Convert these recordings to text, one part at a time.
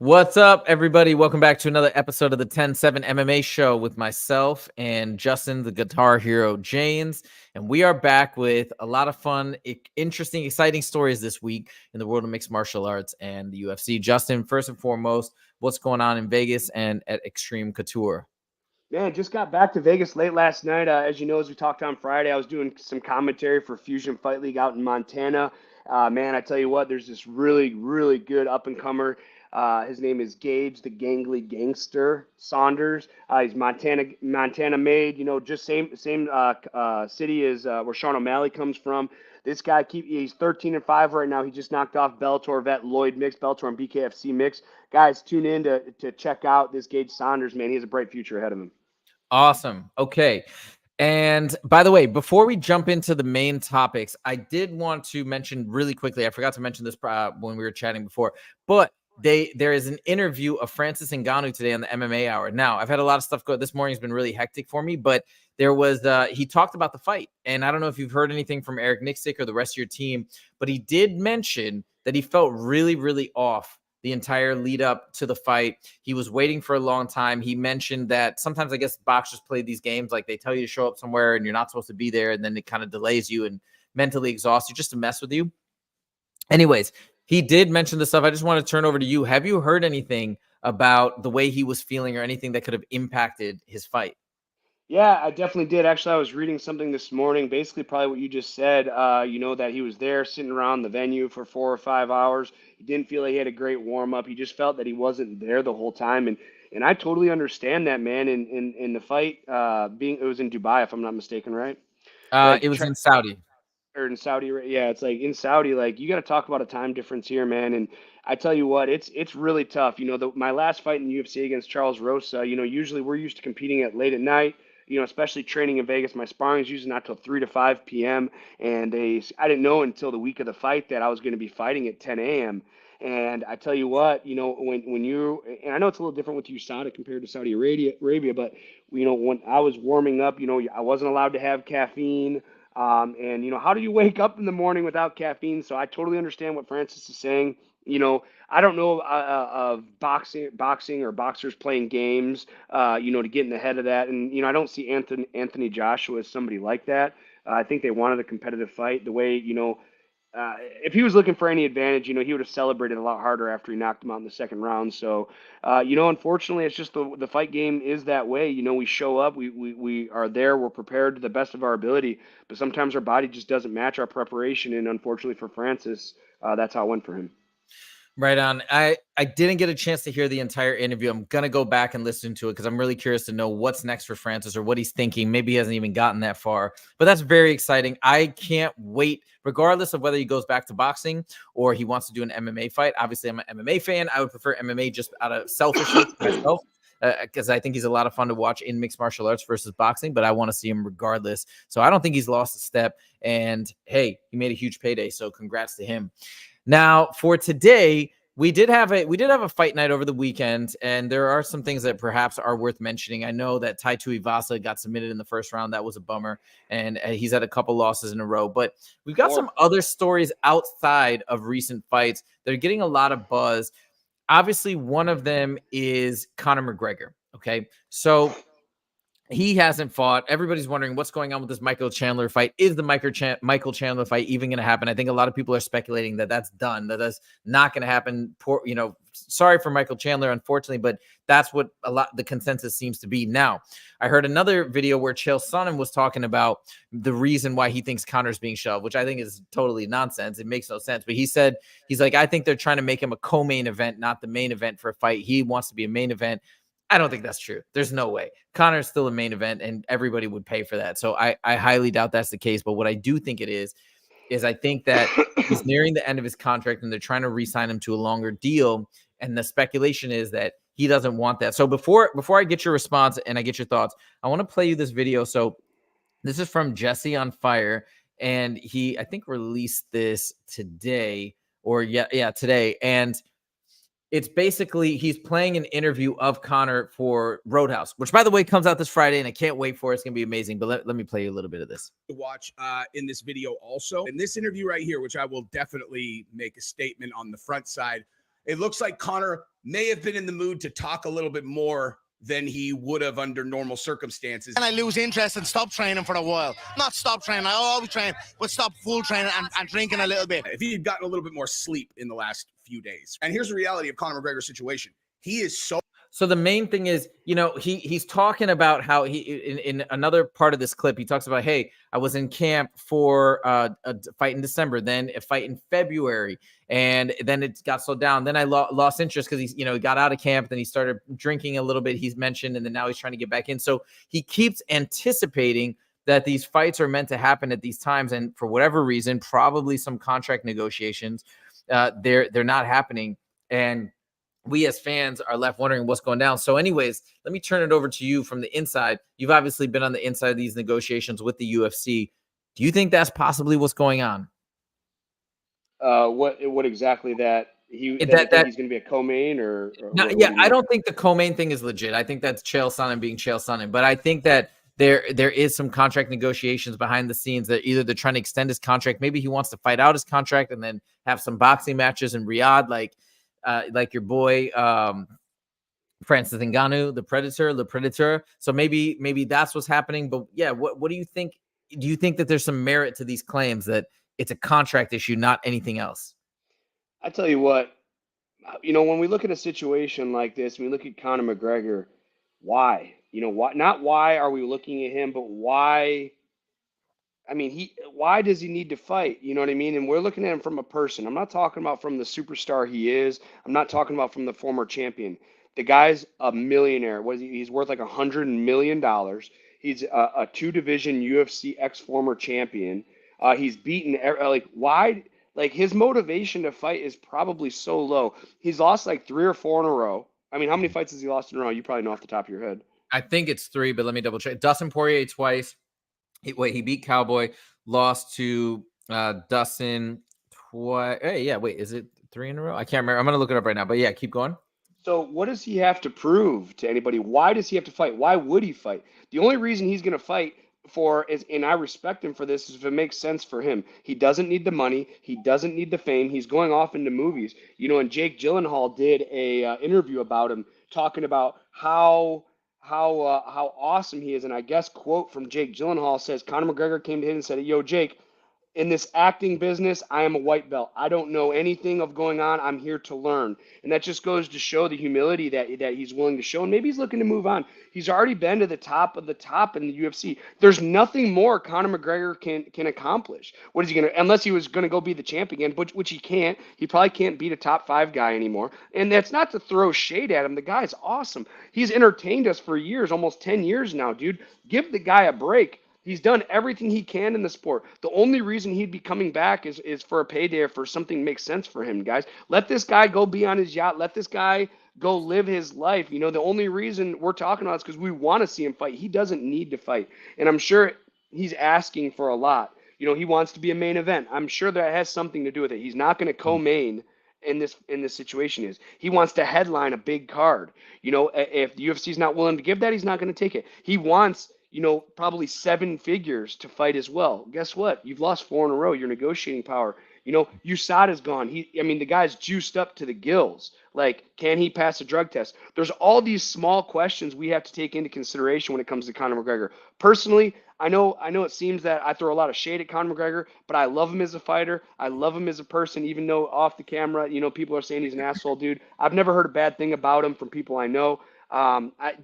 What's up, everybody? Welcome back to another episode of the 10-7 MMA Show with myself and Justin, the guitar hero, James. And we are back with a lot of fun, interesting, exciting stories this week in the world of mixed martial arts and the UFC. Justin, first and foremost, what's going on in Vegas and at Extreme Couture? Man, just got back to Vegas late last night. As you know, as we talked on Friday, I was doing some commentary for Fusion Fight League out in Montana. Man, I tell you what, there's this really good up and comer. His name is Gage, the Gangly Gangster Saunders. He's Montana made. You know, just same city as where Sean O'Malley comes from. This guy he's 13-5 right now. He just knocked off Bellator vet Lloyd Mix, Bellator and BKFC Mix. Guys, tune in to check out this Gage Saunders. Man, he has a bright future ahead of him. Awesome. Okay. And by the way, before we jump into the main topics, I did want to mention really quickly, I forgot to mention this when we were chatting before, but there is an interview of Francis Ngannou today on the MMA Hour. Now, I've had a lot of stuff go. This morning's been really hectic for me, but there was he talked about the fight. And I don't know if you've heard anything from Eric Nixick or the rest of your team, but he did mention that he felt really off the entire lead up to the fight. He was waiting for a long time. He mentioned that sometimes I guess boxers play these games like they tell you to show up somewhere and you're not supposed to be there, and then it kind of delays you and mentally exhausts you just to mess with you. Anyways, he did mention this stuff. I just want to turn over to you. Have you heard anything about the way he was feeling or anything that could have impacted his fight? Yeah, I definitely did. Actually, I was reading something this morning, basically probably what you just said. You know, that he was there sitting around the venue for 4 or 5 hours. He didn't feel like he had a great warm up. He just felt that he wasn't there the whole time. And I totally understand that, man. In the fight, it was in Dubai, if I'm not mistaken, right? It Like was in Saudi. or in Saudi yeah, it's like in Saudi, like you got to talk about a time difference here, man. And I tell you what, it's really tough. You know, my last fight in the UFC against Charles Rosa, you know, usually we're used to competing at late at night. You know, especially training in Vegas. My sparring is usually not till 3 to 5 p.m. And I didn't know until the week of the fight that I was going to be fighting at 10 a.m. And I tell you what, you know, when you, and I know it's a little different with USADA compared to Saudi Arabia, but you know, when I was warming up, you know, I wasn't allowed to have caffeine. And you know, how do you wake up in the morning without caffeine? So I totally understand what Francis is saying. You know, I don't know of boxing or boxers playing games. You know, to get in the head of that, and you know, I don't see Anthony Joshua as somebody like that. I think they wanted a competitive fight. The way you know, if he was looking for any advantage, you know, he would have celebrated a lot harder after he knocked him out in the second round. So, you know, unfortunately, it's just the fight game is that way. You know, we show up, we are there, we're prepared to the best of our ability, but sometimes our body just doesn't match our preparation. And unfortunately for Francis, that's how it went for him. Right on. I didn't get a chance to hear the entire interview. I'm going to go back and listen to it because I'm really curious to know what's next for Francis or what he's thinking. Maybe he hasn't even gotten that far, but that's very exciting. I can't wait, regardless of whether he goes back to boxing or he wants to do an MMA fight. Obviously, I'm an MMA fan. I would prefer MMA just out of selfishness myself, because I think he's a lot of fun to watch in mixed martial arts versus boxing, but I want to see him regardless. So I don't think he's lost a step. And hey, he made a huge payday. So congrats to him. Now, for today, we did have a fight night over the weekend, and there are some things that perhaps are worth mentioning. I know that Tai Tuivasa got submitted in the first round. That was a bummer, and he's had a couple losses in a row. But we've got some other stories outside of recent fights that are getting a lot of buzz. Obviously, one of them is Conor McGregor. Okay, so he hasn't fought. Everybody's wondering what's going on with this Michael Chandler fight. Is the Michael Chandler fight even going to happen? I think a lot of people are speculating that that's done, that that's not going to happen. Poor, you know, sorry for Michael Chandler, unfortunately, but that's what the consensus seems to be. Now, I heard another video where Chael Sonnen was talking about the reason why he thinks Conor's being shelved, which I think is totally nonsense. It makes no sense. But he said, he's like, I think they're trying to make him a co-main event, not the main event for a fight. He wants to be a main event. I don't think that's true. There's no way. Conor's still a main event, and everybody would pay for that. So I highly doubt that's the case. But what I do think it is I think that he's nearing the end of his contract, and they're trying to re-sign him to a longer deal. And the speculation is that he doesn't want that. So before I get your response and I get your thoughts, I want to play you this video. So this is from Jesse on Fire, and he, I think, released this today today. And it's basically he's playing an interview of Conor for Roadhouse, which, by the way, comes out this Friday, and I can't wait for it. It's going to be amazing. But let me play you a little bit of this. To watch in this video also. In this interview right here, which I will definitely make a statement on the front side, it looks like Conor may have been in the mood to talk a little bit more than he would have under normal circumstances. And I lose interest and stop training for a while. Not stop training, I always train, but stop full training and drinking a little bit. If he had gotten a little bit more sleep in the last few days. And here's the reality of Conor McGregor's situation. He is So the main thing is, you know, he's talking about how in another part of this clip, he talks about, hey, I was in camp for a fight in December, then a fight in February, and then it got slowed down. Then I lost interest because he got out of camp, then he started drinking a little bit, he's mentioned, and then now he's trying to get back in. So he keeps anticipating that these fights are meant to happen at these times, and for whatever reason, probably some contract negotiations, they're not happening, and we as fans are left wondering what's going down. So anyways, let me turn it over to you from the inside. You've obviously been on the inside of these negotiations with the UFC. Do you think that's possibly what's going on? What exactly that he's going to be a co-main or no, yeah, I don't think the co-main thing is legit. I think that's Chael Sonnen being Chael Sonnen, but I think that there is some contract negotiations behind the scenes that either they're trying to extend his contract. Maybe he wants to fight out his contract and then have some boxing matches in Riyadh, like your boy Francis Ngannou, the Predator. So maybe that's what's happening. But yeah, what do you think? Do you think that there's some merit to these claims that it's a contract issue, not anything else? I tell you what, when we look at a situation like this, when we look at Conor McGregor, why? Why? Not why are we looking at him, but why? I mean, why does he need to fight? You know what I mean? And we're looking at him from a person. I'm not talking about from the superstar he is. I'm not talking about from the former champion. The guy's a millionaire. He's worth like $100 million. He's a two-division UFC ex-former champion. He's beaten why? Like his motivation to fight is probably so low. He's lost like 3 or 4 in a row. I mean, how many fights has he lost in a row? You probably know off the top of your head. I think it's 3, but let me double check. Dustin Poirier twice. He beat Cowboy, lost to Dustin twice. Hey, yeah, wait, is it 3 in a row? I can't remember. I'm going to look it up right now, but yeah, keep going. So what does he have to prove to anybody? Why does he have to fight? Why would he fight? The only reason he's going to fight and I respect him for this, is if it makes sense for him. He doesn't need the money. He doesn't need the fame. He's going off into movies. And Jake Gyllenhaal did a interview about him, talking about how awesome he is. And I guess quote from Jake Gyllenhaal says, Conor McGregor came to him and said, yo, Jake, in this acting business, I am a white belt. I don't know anything of going on. I'm here to learn. And that just goes to show the humility that he's willing to show. And maybe he's looking to move on. He's already been to the top of the top in the UFC. There's nothing more Conor McGregor can accomplish. What is he going to, unless he was going to go be the champ again, which he can't. He probably can't beat a top 5 guy anymore. And that's not to throw shade at him. The guy's awesome. He's entertained us for years, almost 10 years now, dude. Give the guy a break. He's done everything he can in the sport. The only reason he'd be coming back is for a payday or for something that makes sense for him, guys. Let this guy go be on his yacht. Let this guy go live his life. The only reason we're talking about it is because we want to see him fight. He doesn't need to fight. And I'm sure he's asking for a lot. He wants to be a main event. I'm sure that has something to do with it. He's not going to co-main in this situation. He wants to headline a big card. If the UFC is not willing to give that, he's not going to take it. He wants probably 7 figures to fight as well. Guess what? You've lost 4 in a row. Your negotiating power. USADA's gone. The guy's juiced up to the gills. Like, can he pass a drug test? There's all these small questions we have to take into consideration when it comes to Conor McGregor. Personally, I know it seems that I throw a lot of shade at Conor McGregor, but I love him as a fighter. I love him as a person, even though off the camera, people are saying he's an asshole, dude. I've never heard a bad thing about him from people I know.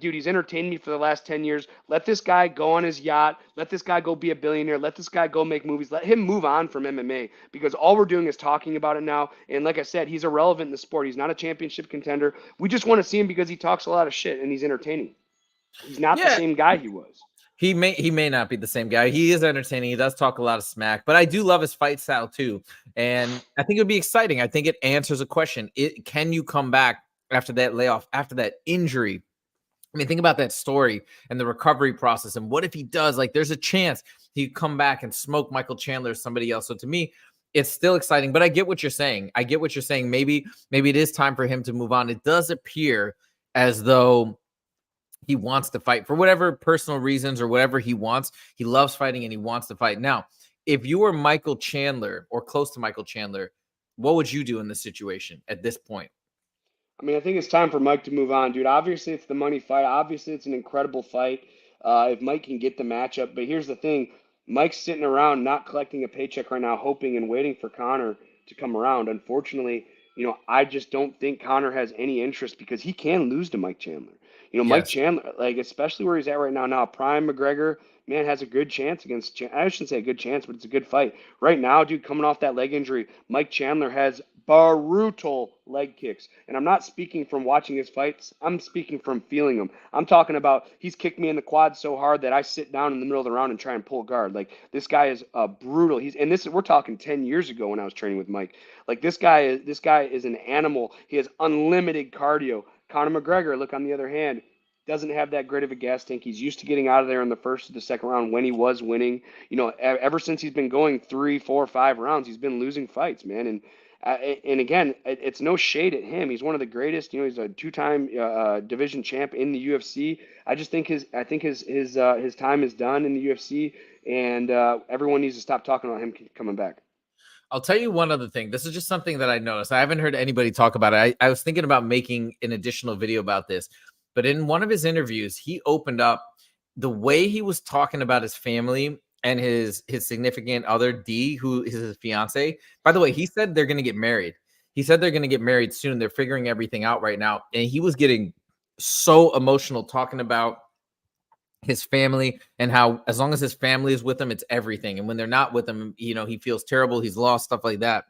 Dude, he's entertained me for the last 10 years. Let this guy go on his yacht. Let this guy go be a billionaire. Let this guy go make movies. Let him move on from MMA, because all we're doing is talking about it now. And like I said, he's irrelevant in the sport. He's not a championship contender. We just want to see him because he talks a lot of shit and he's entertaining. He's not the same guy he was. He may not be the same guy. He is entertaining. He does talk a lot of smack, but I do love his fight style too. And I think it would be exciting. I think it answers a question. Can you come back after that layoff, after that injury? I mean, think about that story and the recovery process. And what if he does? Like, there's a chance he'd come back and smoke Michael Chandler or somebody else. So to me, it's still exciting. But I get what you're saying. Maybe it is time for him to move on. It does appear as though he wants to fight for whatever personal reasons or whatever he wants. He loves fighting and he wants to fight. Now, if you were Michael Chandler or close to Michael Chandler, what would you do in this situation at this point? I mean, I think it's time for Mike to move on, dude. Obviously, it's the money fight. Obviously, it's an incredible fight. If Mike can get the matchup, but here's the thing: Mike's sitting around not collecting a paycheck right now, hoping and waiting for Conor to come around. Unfortunately, I just don't think Conor has any interest because he can lose to Mike Chandler. Mike Yes. Chandler, like especially where he's at right now. Now, Prime McGregor, man, has a good chance against. I shouldn't say a good chance, but it's a good fight right now, dude. Coming off that leg injury, Mike Chandler has brutal leg kicks. And I'm not speaking from watching his fights. I'm speaking from feeling them. I'm talking about he's kicked me in the quad so hard that I sit down in the middle of the round and try and pull guard. Like this guy is brutal. We're talking 10 years ago when I was training with Mike. Like this guy is an animal. He has unlimited cardio. Conor McGregor, look on the other hand, doesn't have that great of a gas tank. He's used to getting out of there in the first or the second round when he was winning. Ever since he's been going 3, 4, 5 rounds, he's been losing fights, man. And again, it's no shade at him. He's one of the greatest. He's a 2-time division champ in the UFC. I just think his time is done in the UFC, and everyone needs to stop talking about him coming back. I'll tell you one other thing. This is just something that I noticed. I haven't heard anybody talk about it. I was thinking about making an additional video about this, but in one of his interviews, he opened up the way he was talking about his family and his significant other, D, who is his fiance. By the way, he said they're going to get married. He said they're going to get married soon. They're figuring everything out right now. And he was getting so emotional talking about his family and how as long as his family is with him, it's everything. And when they're not with him, he feels terrible. He's lost, stuff like that.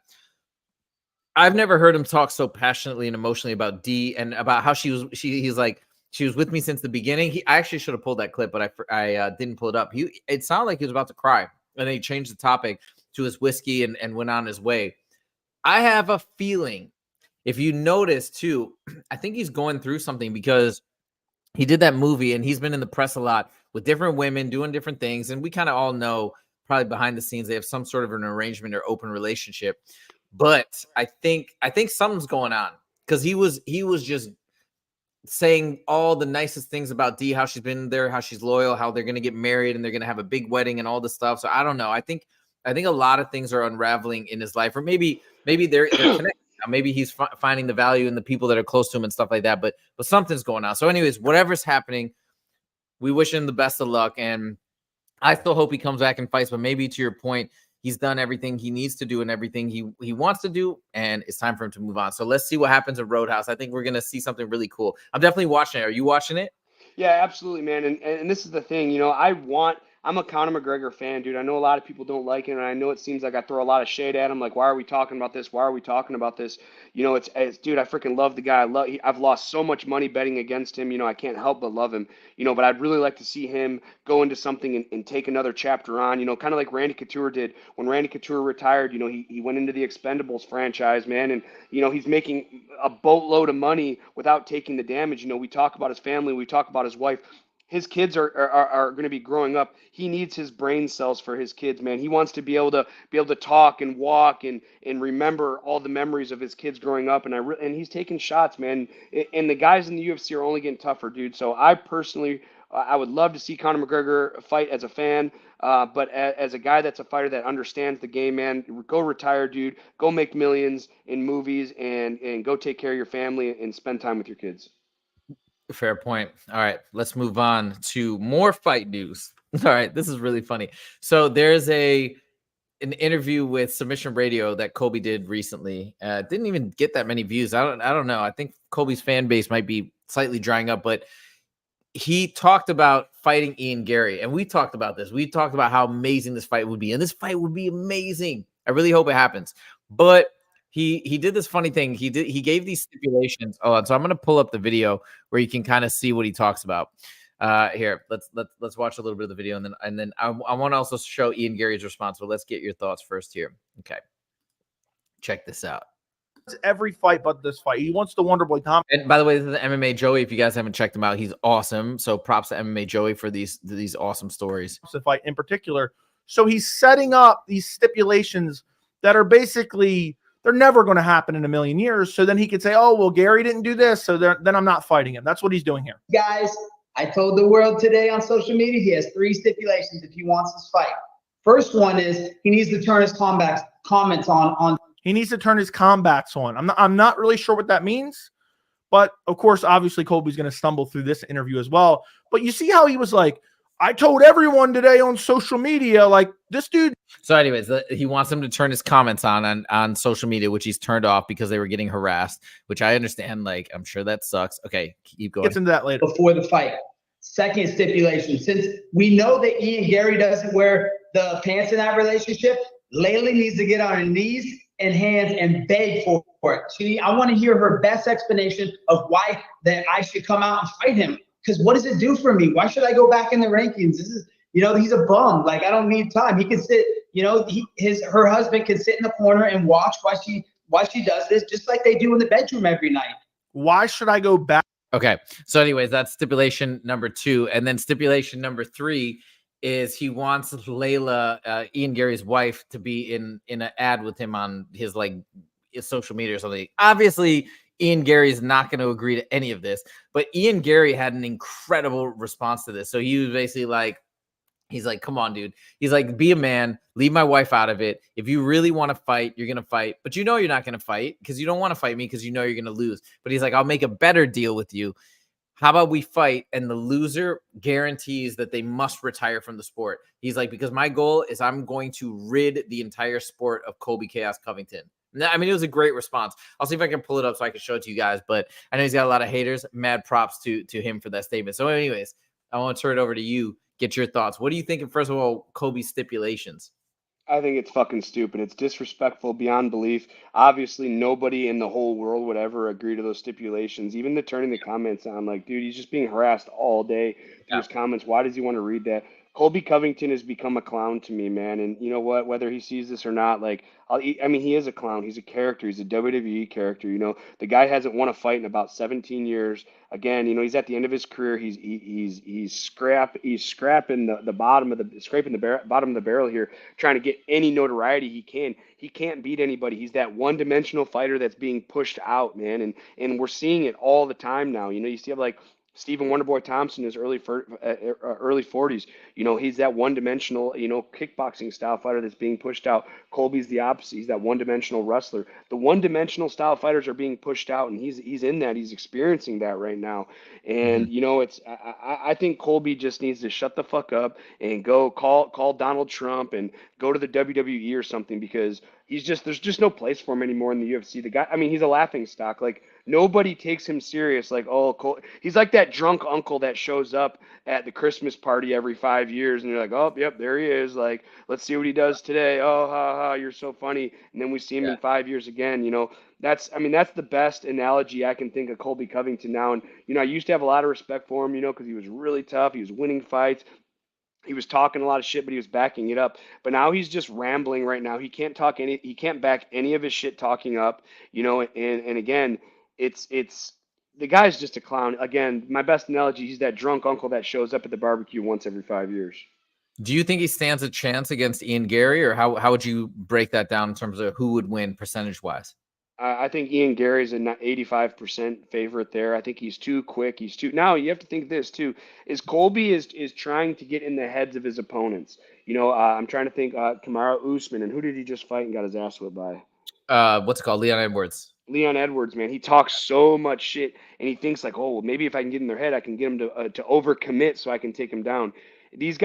I've never heard him talk so passionately and emotionally about D and about how he's like, she was with me since the beginning. I actually should have pulled that clip, but I didn't pull it up. It sounded like he was about to cry, and then he changed the topic to his whiskey and went on his way. I have a feeling, if you notice too, I think he's going through something because he did that movie and he's been in the press a lot with different women doing different things. And we kind of all know probably behind the scenes, they have some sort of an arrangement or open relationship. But I think something's going on because he was just saying all the nicest things about D, how she's been there, how she's loyal, how they're going to get married and they're going to have a big wedding and all this stuff. So I don't know. I think a lot of things are unraveling in his life, or maybe they're connected. Maybe he's finding the value in the people that are close to him and stuff like that. But something's going on. So anyways, whatever's happening, we wish him the best of luck. And I still hope he comes back and fights. But maybe to your point, he's done everything he needs to do and everything he wants to do. And it's time for him to move on. So let's see what happens at Roadhouse. I think we're going to see something really cool. I'm definitely watching it. Are you watching it? Yeah, absolutely, man. And this is the thing, I'm a Conor McGregor fan, dude. I know a lot of people don't like him, and I know it seems like I throw a lot of shade at him. Like, why are we talking about this? Why are we talking about this? It's dude, I freaking love the guy. I've lost so much money betting against him. I can't help but love him. But I'd really like to see him go into something and take another chapter on. Kind of like Randy Couture did when Randy Couture retired. He went into the Expendables franchise, man, and he's making a boatload of money without taking the damage. We talk about his family, we talk about his wife. His kids are going to be growing up. He needs his brain cells for his kids, man. He wants to be able to talk and walk and remember all the memories of his kids growing up. And he's taking shots, man. And the guys in the UFC are only getting tougher, dude. So I personally, I would love to see Conor McGregor fight as a fan, but as a guy that's a fighter that understands the game, man, go retire, dude. Go make millions in movies and go take care of your family and spend time with your kids. Fair point. All right, let's move on to more fight news. All right, this is really funny. So there's an interview with Submission Radio that Colby did recently. Didn't even get that many views. I don't know. I think Colby's fan base might be slightly drying up, but he talked about fighting Ian Garry, and we talked about this. We talked about how amazing this fight would be, and this fight would be amazing. I really hope it happens, but he did this funny thing. He gave these stipulations. Oh, so I'm going to pull up the video where you can kind of see what he talks about. Here, let's watch a little bit of the video, and then I want to also show Ian Garry's response. But let's get your thoughts first here. Okay, check this out. Every fight but this fight. He wants the Wonder Boy Tom. And by the way, this is the MMA Joey. If you guys haven't checked him out, he's awesome. So props to MMA Joey for these awesome stories. The fight in particular. So he's setting up these stipulations that are basically, they're never going to happen in a million years. So then he could say, oh, well, Garry didn't do this, so then I'm not fighting him. That's what he's doing here. Guys, I told the world today on social media he has 3 stipulations if he wants this fight. First one is he needs to turn his comments on. He needs to turn his combats on. I'm not really sure what that means, But of course, obviously, Colby's going to stumble through this interview as well. But you see how he was like, I told everyone today on social media, like this dude. So anyways, he wants them to turn his comments on social media, which he's turned off because they were getting harassed, which I understand. Like, I'm sure that sucks. Okay, keep going. Gets into that later. Before the fight. Second stipulation, since we know that Ian Garry doesn't wear the pants in that relationship, Layla needs to get on her knees and hands and beg for it. I want to hear her best explanation of why that I should come out and fight him. Because what does it do for me? Why should I go back in the rankings? This is, he's a bum. Like, I don't need time. He can sit, her husband can sit in the corner and watch while she does this, just like they do in the bedroom every night. Why should I go back? Okay. So anyways, that's stipulation number 2. And then stipulation number 3 is he wants Layla, Ian Garry's wife, to be in an ad with him on his his social media or something. Obviously, Ian Garry is not going to agree to any of this, but Ian Garry had an incredible response to this. So he was basically like, he's like, come on, dude. He's like, be a man, leave my wife out of it. If you really want to fight, you're going to fight, but you're not going to fight because you don't want to fight me because you're going to lose. But he's like, I'll make a better deal with you. How about we fight and the loser guarantees that they must retire from the sport? He's like, because my goal is I'm going to rid the entire sport of Colby Chaos Covington. I mean, it was a great response. I'll see if I can pull it up so I can show it to you guys, but I know he's got a lot of haters. Mad props to him for that statement. So anyways, I want to turn it over to you. Get your thoughts. What are you thinking, first of all, Colby's stipulations? I think it's fucking stupid. It's disrespectful beyond belief. Obviously, nobody in the whole world would ever agree to those stipulations. Even the turning the comments on, like, dude, he's just being harassed all day through his comments. Why does he want to read that? Colby Covington has become a clown to me, man. And you know what? Whether he sees this or not, like, I mean, he is a clown. He's a character. He's a WWE character. The guy hasn't won a fight in about 17 years. Again, he's at the end of his career. He's scraping the bottom of the bottom of the barrel here, trying to get any notoriety he can. He can't beat anybody. He's that one-dimensional fighter that's being pushed out, man. And we're seeing it all the time now. You see, like Stephen Wonderboy Thompson is early 40s. He's that one-dimensional, kickboxing style fighter that's being pushed out. Colby's the opposite. He's that one-dimensional wrestler. The one-dimensional style fighters are being pushed out, and he's in that. He's experiencing that right now. And I think Colby just needs to shut the fuck up and go call Donald Trump and go to the WWE or something, because there's just no place for him anymore in the UFC. The guy, I mean, he's a laughing stock. Like, nobody takes him serious. Like, he's like that drunk uncle that shows up at the Christmas party every 5 years, and you're like, oh, yep, there he is. Like, let's see what he does today. Oh, ha, ha, you're so funny. And then we see him in 5 years again. That's the best analogy I can think of Colby Covington now. And, I used to have a lot of respect for him, because he was really tough. He was winning fights. He was talking a lot of shit, but he was backing it up. But now he's just rambling right now. He can't back any of his shit talking up, and again, it's the guy's just a clown. Again, my best analogy, he's that drunk uncle that shows up at the barbecue once every 5 years. Do you think he stands a chance against Ian Garry, or how would you break that down in terms of who would win percentage-wise? I think Ian Garry's an 85% favorite there. I think he's too quick. Now you have to think this too, is Colby is trying to get in the heads of his opponents. I'm trying to think Kamaru Usman, and who did he just fight and got his ass whipped by? What's it called? Leon Edwards. Leon Edwards, man, he talks so much shit, and he thinks like, oh, well, maybe if I can get in their head, I can get him to overcommit so I can take him down. These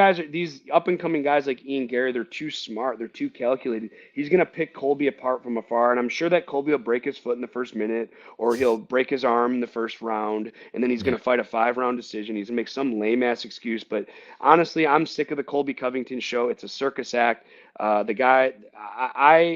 up and coming guys like Ian Garry, they're too smart, they're too calculated. He's gonna pick Colby apart from afar, and I'm sure that Colby will break his foot in the first minute, or he'll break his arm in the first round, and then he's gonna fight a 5-round decision. He's gonna make some lame ass excuse. But honestly, I'm sick of the Colby Covington show. It's a circus act. The guy,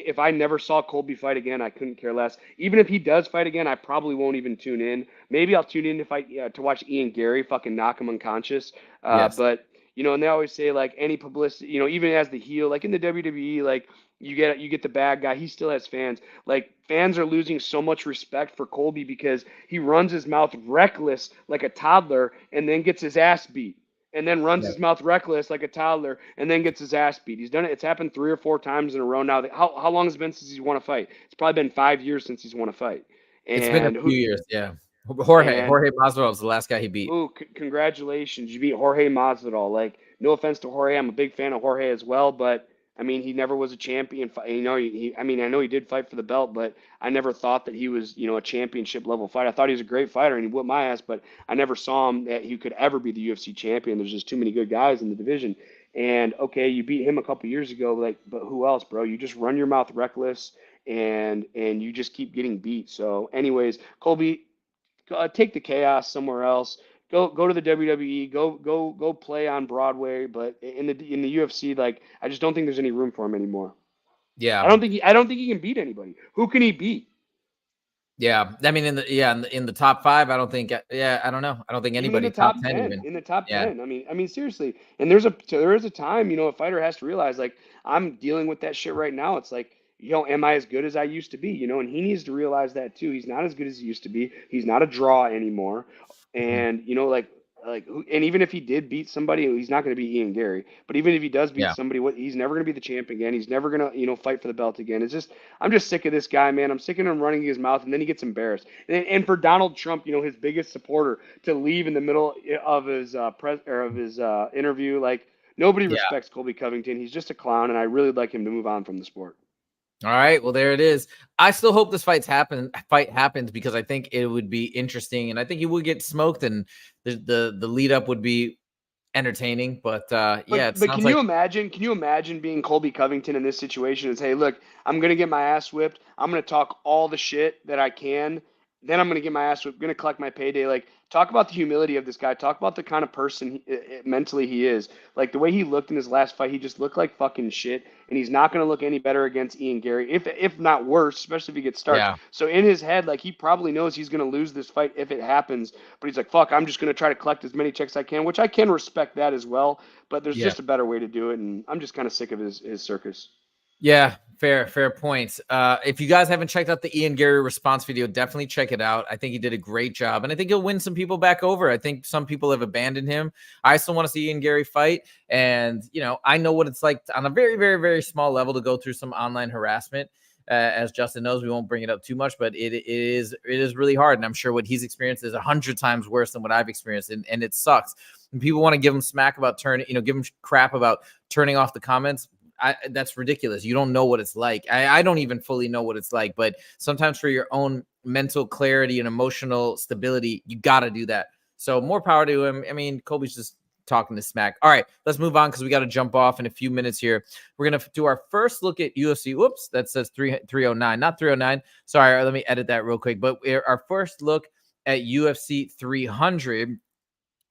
if I never saw Colby fight again, I couldn't care less. Even if he does fight again, I probably won't even tune in. Maybe I'll tune in to watch Ian Garry fucking knock him unconscious. Yes. But and they always say, like, any publicity, even as the heel, like in the WWE, like you get the bad guy, he still has fans. Like, fans are losing so much respect for Colby because he runs his mouth reckless like a toddler and then gets his ass beat. And then runs his mouth reckless like a toddler and then gets his ass beat. He's done it. It's happened 3 or 4 times in a row now. How long has it been since he's won a fight? It's probably been 5 years since he's won a fight. And it's been a few years, yeah. Jorge Masvidal was the last guy he beat. Ooh, congratulations. You beat Jorge Masvidal. Like, no offense to Jorge. I'm a big fan of Jorge as well, but I mean, he never was a champion. You know, I mean, I know he did fight for the belt, but I never thought that he was, you know, a championship level fighter. I thought he was a great fighter and he whipped my ass, but I never saw him that he could ever be the UFC champion. There's just too many good guys in the division. And okay, you beat him a couple years ago, like, but who else, bro? You just run your mouth reckless and you just keep getting beat. So, anyways, Colby, take the chaos somewhere else. Go to the WWE. Go play on Broadway. But in the UFC, like I just don't think there's any room for him anymore. Yeah. I don't think he can beat anybody. Who can he beat? Yeah. I mean, in the top 5, I don't think. Yeah, I don't know. I don't think Even in anybody the top 10 10. even. In the top Yeah. 10. I mean seriously. And there is a time, you know, a fighter has to realize like I'm dealing with that shit right now. It's like, you know, am I as good as I used to be? You know, and he needs to realize that too. He's not as good as he used to be. He's not a draw anymore. Mhm. And you know, and even if he did beat somebody, he's not going to be Ian Garry. But even if he does beat Yeah. somebody, he's never going to be the champ again. He's never going to, you know, fight for the belt again. It's just, I'm just sick of this guy, man. I'm sick of him running his mouth, and then he gets embarrassed. And for Donald Trump, you know, his biggest supporter, to leave in the middle of his interview, like nobody Yeah. respects Colby Covington. He's just a clown, and I really would like him to move on from the sport. All right. Well, there it is. I still hope this fight happens because I think it would be interesting, and I think he would get smoked, and the lead up would be entertaining. But yeah, it But sounds can like you imagine? Can you imagine being Colby Covington in this situation? Is, hey, look, I'm gonna get my ass whipped. I'm gonna talk all the shit that I can. Then I'm gonna get my ass whipped. Gonna collect my payday. Like, talk about the humility of this guy. Talk about the kind of person mentally he is. Like the way he looked in his last fight, he just looked like fucking shit. And he's not gonna look any better against Ian Garry, if not worse, especially if he gets started. Yeah. So in his head, like he probably knows he's gonna lose this fight if it happens. But he's like, fuck, I'm just gonna try to collect as many checks as I can, which I can respect that as well. But there's Yeah. just a better way to do it, and I'm just kind of sick of his circus. Yeah, fair points. If you guys haven't checked out the Ian Garry response video, definitely check it out. I think he did a great job, and I think he'll win some people back over. I think some people have abandoned him. I still want to see Ian Garry fight, and you know, I know what it's like on a very, very, very small level to go through some online harassment. As Justin knows, we won't bring it up too much, but it is really hard, and I'm sure what he's experienced is 100 times worse than what I've experienced, and it sucks. And people want to give him smack about give him crap about turning off the comments. That's ridiculous. You don't know what it's like. I don't even fully know what it's like, but sometimes for your own mental clarity and emotional stability, you got to do that. So more power to him. I mean, Colby's just talking to smack. All right, let's move on because we got to jump off in a few minutes here. We're going to do our first look at UFC. Whoops, that says 309, not 309. Sorry, let me edit that real quick. But our first look at UFC 300,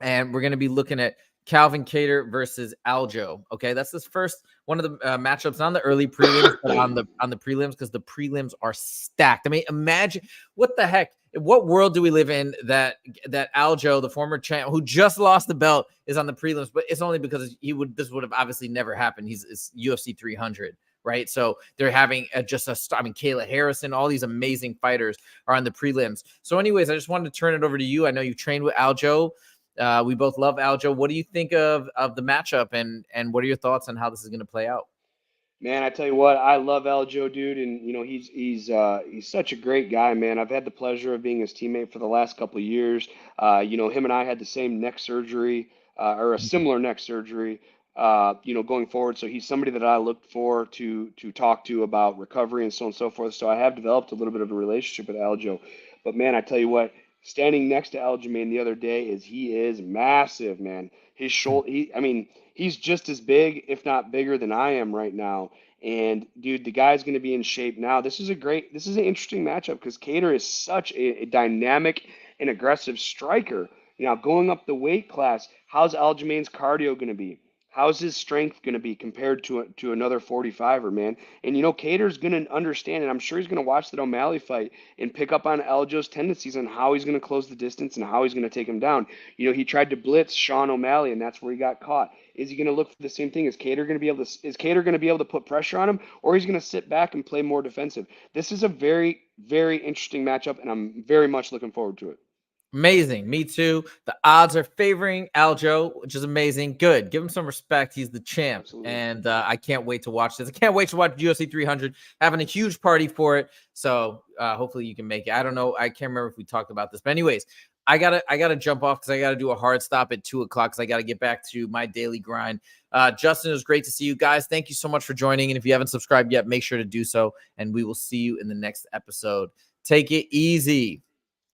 and we're going to be looking at Calvin Kattar versus Aljo. Okay, that's this first one of the matchups, not on the early prelims, but on the prelims, because the prelims are stacked. I mean, imagine what the heck. What world do we live in that Aljo, the former champ who just lost the belt, is on the prelims? But it's only because this would have obviously never happened. It's UFC 300. Right. So they're having Kayla Harrison, all these amazing fighters are on the prelims. So anyways, I just wanted to turn it over to you. I know you've trained with Aljo. We both love Aljo. What do you think of the matchup, and what are your thoughts on how this is going to play out? Man, I tell you what, I love Aljo, dude, and you know he's such a great guy, man. I've had the pleasure of being his teammate for the last couple of years. You know, him and I had the same neck surgery or a similar neck surgery. You know, going forward, so he's somebody that I look for to talk to about recovery and so on and so forth. So I have developed a little bit of a relationship with Aljo. But man, I tell you what, standing next to Aljamain the other day he is massive, man. His shoulder, he's just as big, if not bigger than I am right now. And dude, the guy's going to be in shape now. This is an interesting matchup because Kattar is such a dynamic and aggressive striker. Now, going up the weight class, how's Aljamain's cardio going to be? How's his strength going to be compared to another 45er, man? And you know, Kattar's going to understand, and I'm sure he's going to watch that O'Malley fight and pick up on Aljo's tendencies and how he's going to close the distance and how he's going to take him down. You know, he tried to blitz Sean O'Malley, and that's where he got caught. Is he going to look for the same thing? Is Kattar going to be able to put pressure on him, or he's going to sit back and play more defensive? This is a very, very interesting matchup, and I'm very much looking forward to it. Amazing. Me too. The odds are favoring Aljo, which is amazing. Good. Give him some respect. He's the champ. Absolutely. And I can't wait to watch this. I can't wait to watch UFC 300, having a huge party for it. So hopefully you can make it. I don't know. I can't remember if we talked about this. But anyways, I gotta jump off because I gotta do a hard stop at 2 o'clock because I gotta get back to my daily grind. Justin, it was great to see you guys. Thank you so much for joining. And if you haven't subscribed yet, make sure to do so. And we will see you in the next episode. Take it easy.